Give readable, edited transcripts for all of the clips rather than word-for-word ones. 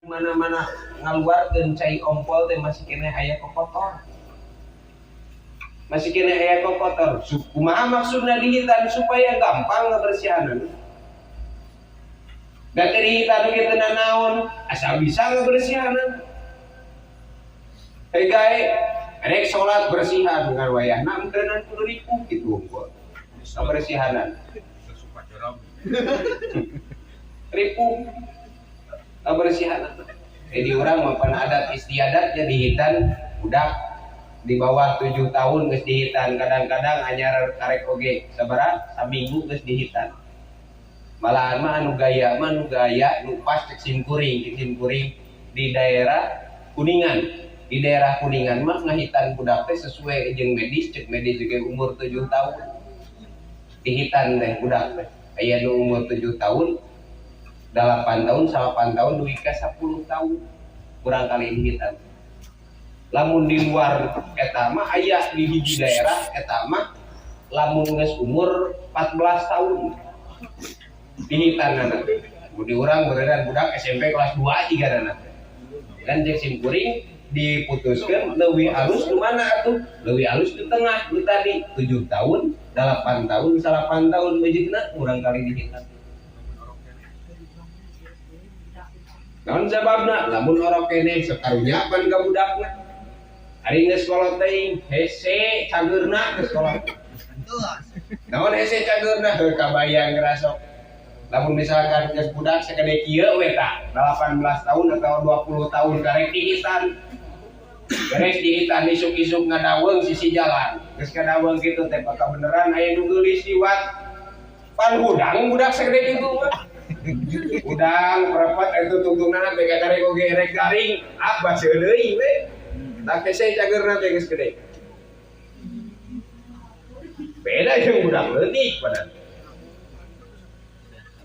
mana-mana ngaluarkeun cai ompol teh masih kena aya kokotor. Masih kena aya kokotor. Kumaha maksudna dihitan supaya gampang ngabersihanan. Da teh dihitan kitu naon, asal bisa ngabersihanan. Gae rek salat bersihan dengan wayahna engkeunan kudu ripuh kitu engko. Ngabersihanan. Ripuh kebersihan. Jadi orang maupun adat istiadat jadi hitan budak di bawah 7 tahun geus dihitan, kadang-kadang anyar karek oge sabaraha saminggu geus dihitan. Malahan mah anu gaya nu pas cek simkuring di daerah Kuningan. Di daerah Kuningan mah ngahitan budak teh sesuai jeung medis, cek medis juga umur 7 tahun. Dihitan teh budak teh. Aya nu umur 7 tahun 8 tahun, 8 tahun, duit ke 10 tahun kurang kali dihitan. Lamun di luar eta mah aya di hiji daerah eta mah lamun geus umur 14 tahun dihitanana. Di urang beredan budak SMP kelas 2 tigarana. Dan cek simkuring diputuskeun leuwih alus di mana atuh? Leuwih alus di tengah nu tadi 7 tahun, 8 tahun, 9 tahun beujikeuna kurang kali dihitan. Naon sababna? Lamun orok kene sakarunya pan ka budakna. Ari geus kolot teuing, hese cageurna geus kolot. Naon hese cageurna? Heuh kabayang ngerasok. Lamun misalkan geus budak sakade kieu we tah, 18 tahun atau 20 tahun karek dihitan. Beres dihitan isuk-isuk ngadaweung sisi jalan. Geus ngadaweung kitu teh paka beneran aya nu geulis liwat. Pan hudang budak sakade kitu mah. Udang perempat itu tungtungan teh karek oge rek garing apa deui we tak hese cageurna teh geus gede beda jeung budak leutik padahal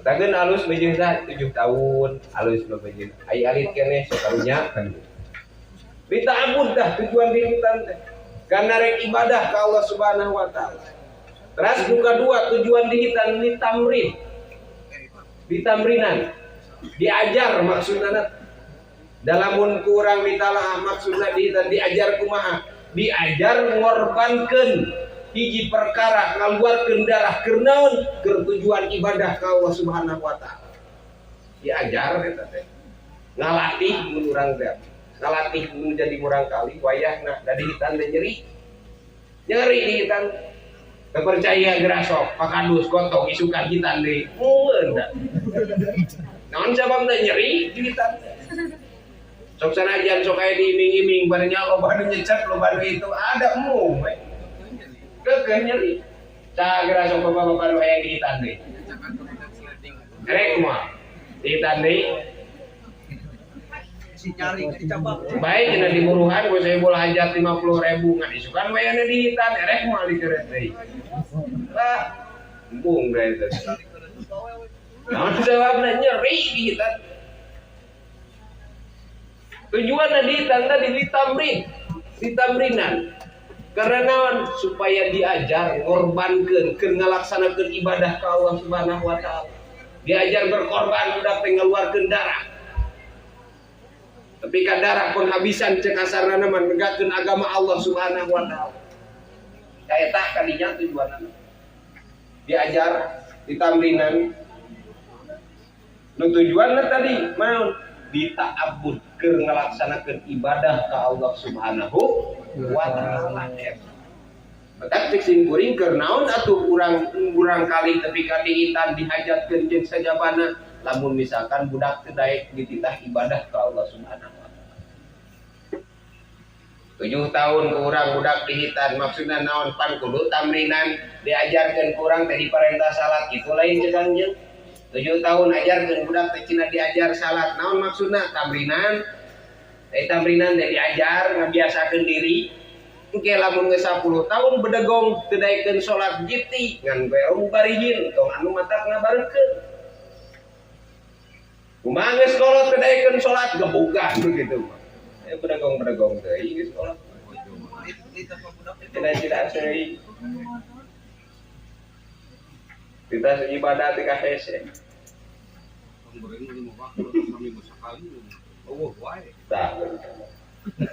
tageun alus bejeun 7 tahun alus lo bejeun ai alit keneh sakarunya kan dita'abbud dah tujuan dihitan teh karena rek ibadah ka Allah Subhanahu wa taala. Terus nu kadua tujuan dihitan li tamrin. Ditamrinan diajar maksudna dalamun kurang ditalaah maksudna diajar kumaha diajar ngorbankeun hiji perkara ngaluarkeun darah keur naon keur tujuan ibadah ka Allah Subhanahu wa taala diajar eta teh ngalatih mun urang teh ngalatih mun jadi urang kali wayahna da dihitan teh nyeri dihitan kepercaya gerasok pakadus kontong isukan hitan deui meueun da naon sababna nyeri dihitan sok sanajan sok aya diiming-iming barenya loba nu nyecet loba nu itu ada mung we keukeuh nyeri tah gerasok bapak-bapak nu aya dihitan deui rek kumaha dihitan deui baik cenah di buruhan gue saya bola hajat 50.000 ngan isukan wayana dihitan erek moal dikeureut deui lah embung da eta naon sababna nyeri dihitan tujuanna dihitan tadi ditamrinan karena naon supaya diajar ngorbankeun keur ngalaksanakeun ibadah ka Allah Subhanahu wa taala diajar berkorban budak teh ngaluarkeun darah. Tapi kan darah pun habisan cek asarna mah negakeun agama Allah Subhanahu wa taala. Ka eta kadinya tujuanna. Diajar ditamrinan. Nu tujuanna tadi maon dita'abbud keur ngalaksanakeun ibadah ka Allah Subhanahu wa taala. Batak cek simkuring keur naon atuh urang kali tepi ka dihitan dihajatkeun jeung sajabana. Lamun misalkan budak teu daek dititah ibadah ka Allah Subhanahu wa taala. 7 tahun ke urang budak dihitan maksudna naon pan kudu tamrinan diajarkeun ku urang teh diparentah salat kitu lain jeung anjeun. 7 tahun ajarkeun budak teh cenah diajar salat naon maksudna tamrinan. Tamrinan teh diajar ngabiasakeun diri. Engke lamun geus 10 tahun bedegong teu daekeun salat jiti ngan bae barihin tong anu matak ngabarekeun. Kumaha geus kolot teu daekeun salat gebugan begitu. Bedegong deui geus kolot. Tidak deui. Kita ibadah teh ka hese. Tah.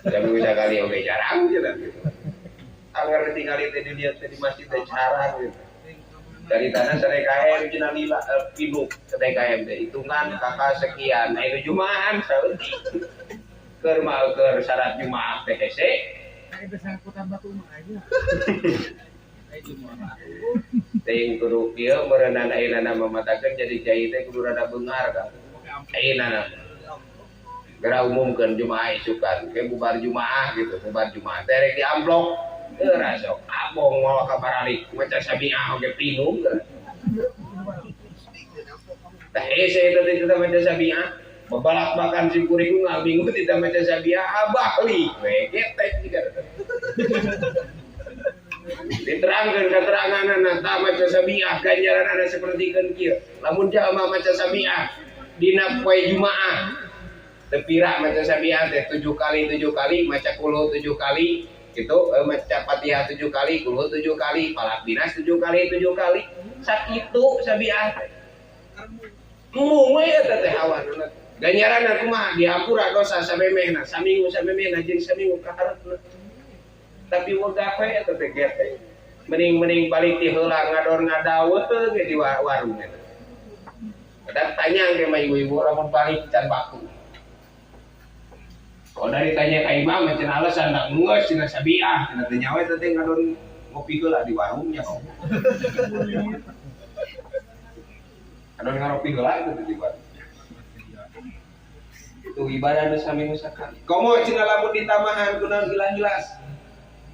Tapi bisa kali oke jarang aja gitu. Anggar tinggal itu dilihat di masjid teh jarang gitu. Dari tanah serai KM cina lila pinuk serai KM teh hitungan kakak sekian. Nah itu Jumaan saeutik. Keur keur syarat Jumaah teh hese. Ada sangkutan batu mah aja. Ting kudu ieu meureunana ayeuna mamatakeun jadi jai teh kudu rada beungar kan. Ayeuna gara umumkeun Jumaah isukan ke bubar Jumaah gitu, bubar Jumaah teh rek di amplop. Rasok abong mau kabaralik maca sabiah oge pinung kan. Tah hese itu kita maca sabiah, babalak makan si kuriku ngabingung kita maca sabiah abahli we getek juga. Diterangkeun keteranganna ta maca sabiah ganjaranna sapertikeun kieu. Lamun jalma maca sabiah dina poe Jumaah teu pira maca sabiah teh 7 kali maca qul 7 kali gitu maca Fatihah 7 kali, qul 7 kali, Falaq Binas 7 kali. Sakitu sabiah teh. Mung we eta teh hawana. Ganjaranna kumaha dihampura dosa samemehna, saminggu jeung saminggu ka hareupeuna. Tapi wegah we eta teh gete. Mending balik ti heula ngador ngadaweuh ge di warung eta. Kadang tanya ge mah ibu-ibu lamun balik can baku. Kalau dari tanya ka imam cenah alasan dak ngeus cenah sabiah cenah teh nyawa teh ngadon ngopi heula di warungnya kok. Adon ngaropi heula itu di warung. Itu ibadah nu sami sakali. Komo cenah lamun ditamahan kunaon hilas-hilas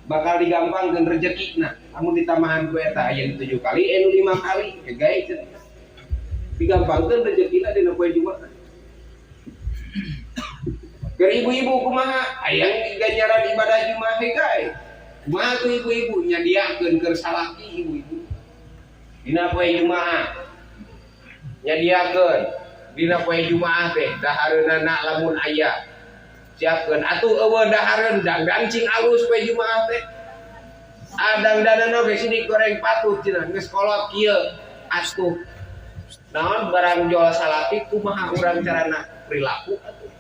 bakal digampangkeun rezekina. Lamun ditamahan ku eta aya 7 kali anu 5 kali gae cenah. Digampangkeun rezekina dina poe Jumaah. Ke ibu-ibu kumaha hayang ganjaran ibadah Jumaah gae. Kumaha tuh ibu-ibu nyadiakeun keur salaki ibu-ibu. Dina poe Jumaah. Nyadiakeun dina poe Jumaah teh dahareunana lamun aya. Siapkeun atuh eueuh dahareun gancing alus poe Jumaah teh. Adang danana ge sidik goreng patut cenah geus kolot kieu atuh. Naon barang jual salaki kumaha urang carana perilaku atuh.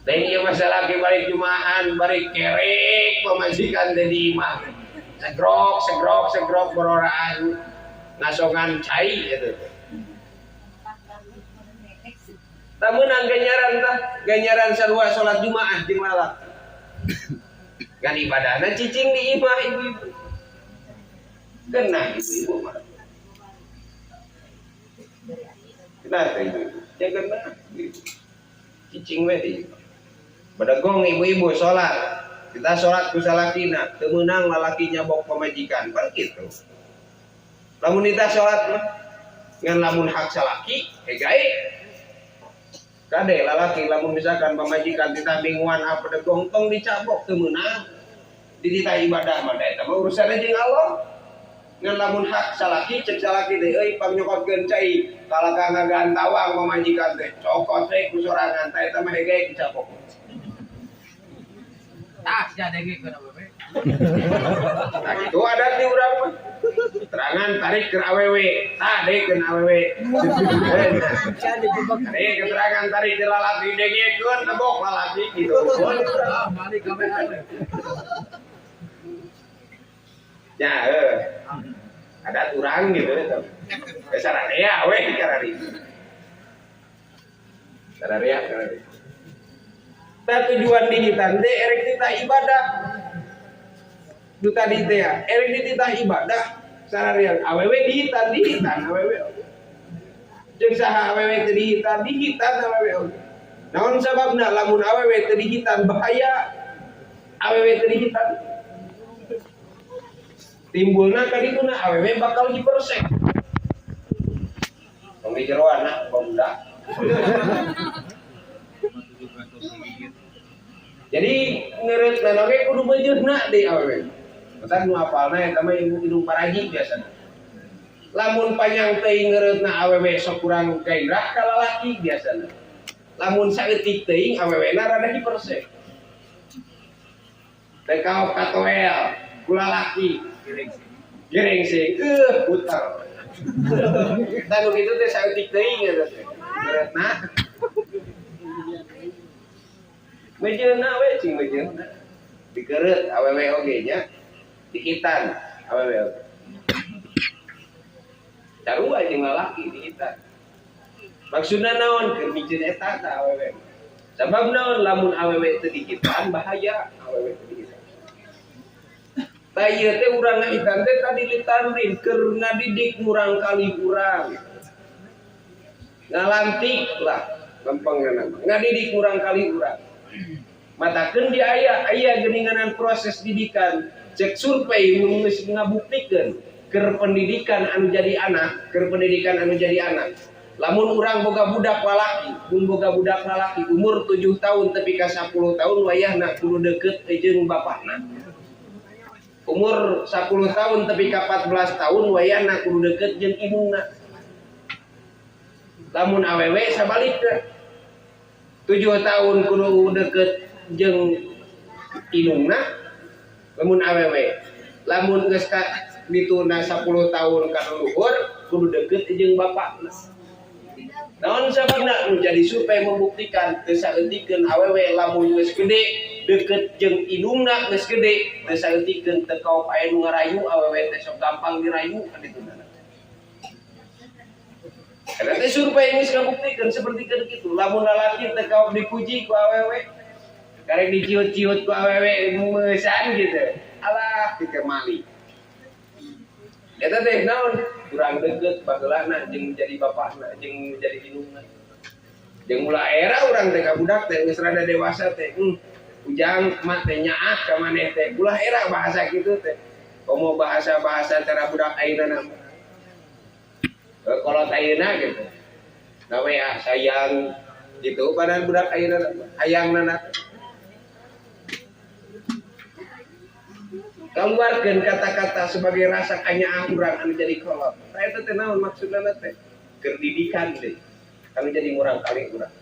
Dan iya masalah ke balik Jumaahan, balik kerek pemajikan dari imam. Segrok beroraan ngasongan cai gitu. Tamunan ganjaran sarua salat Jumaah jeung lalak. Kan ibadahna cicing di imah ibu-ibu. Genah ibu-ibu mah. Kenapa ibu-ibu? Ya genah. Cicing we di Badagong ibu-ibu sholat, kita sholat ku salakina, teu meunang lalaki nyabok pamajikan, kan kitu. Lamun kita sholat mah ngan lamun hak salaki, gae. Kade lalaki lamun misalkan pamajikan kita bingungan apa dagong tong dicabok teu meunang. Di dita ibadah mah eta mah urusanna jeung Allah. Ngan lamun hak salaki cek salaki teh euy pangnyokotkeun cai kalaka ngagantawang pamajikan teh, cokot teh ku sorangan teh eta mah gae dicabok. Tak jadi kena bebe. Nah itu ada di urang mah. Terangan tarik ke awewe, tade ke awewe. Tarik keterangan tarik ke lalaki dengekeun nebok lalaki gitu. Balik kamera. Ya, ada urang gitu eta. Sararea we karari. Sararea. Nah tujuan dihitan teh erek tita ibadah. Du tadi teh ya, erek tita ibadah sararea awewe dihitan awewe. Jeung saha awewe teu dihitan awewe. Naon sababna lamun awewe teu dihitan bahaya. Awewe teu dihitan. Timbulna kadituna awewe bakal dipersek. Tong di jeroana pemuda. Jadi ngeureut na oge kudu beujeuhna deui awewe. Matan nu apalna eta mah ilmu hidung paraji biasana. Lamun panjang teuing ngeureutna awewe sok kurang gairah ka lalaki biasana. Lamun saeutik teuing awewena rada dipersek. Teu kaok katoel ku lalaki girengsing puter. Eta nu kitu teh saeutik teuing eta teh. Ngeureutna Mejeuna we cing mejeuna. Dikeureut awewe oge nya. Dihitan awewe oge. Sarua jeung lalaki dihitan. Maksudna naon keur mijeun eta ka awewe. Sabab naon lamun awewe teu dihitan bahaya awewe teu dihitan. Tah ieu teh urang ngahitan teh tadi ditamrin keur ngadidik murang kali urang. Ngalantik lah gampangna ngadidik murang kali urang. Matakeun di aya geuninganan proses didikan cek survei geus ngabuktikeun keur pendidikan anu jadi anak, lamun urang boga budak lalaki, umur 7 tahun tepi ka 10 tahun wayahna kudu deukeut jeung bapakna. Umur 10 tahun tepi ka 14 tahun wayahna kudu deukeut jeung indungna. Lamun awewe sabalikna 7 tahun kudu deukeut jeung indungna. Lamun awewe lamun geus ka dituna 10 tahun ka luhur kudu deukeut jeung bapakna. Naon sababna nu jadi survei membuktikan teu saeutikeun awewe lamun geus gede deukeut jeung indungna geus gede teu saeutikeun teu kaop aya nu ngarayu awewe teh sok gampang dirayu kan dituna. Karena teh survei geus ngabuktikeun seperti kitu. Lamun lalaki teu kaop dipuji ku awewe, karek diciut-ciut ku awewe meusan gitu. Alah teu mali. Eta teh naon? Kurang deukeut bageulana jeung jadi bapakna jeung jadi indungna. Jeung ulah era urang teh ka budak teh geus rada dewasa teh. Ujang mak teh nyaah ka maneh teh. Ulah era bahasa kitu teh. Komo bahasa-bahasa cara budak ayeuna mah. Kalau ayeuna gitu. Nawe sayang gitu padahal budak ayeuna hayangna. Keluarkan kata-kata sebagai rasa kanyaah urang anu jadi kolot. Eta teh naon maksudna teh? Keur didikan teh. Anu jadi murang kali urang.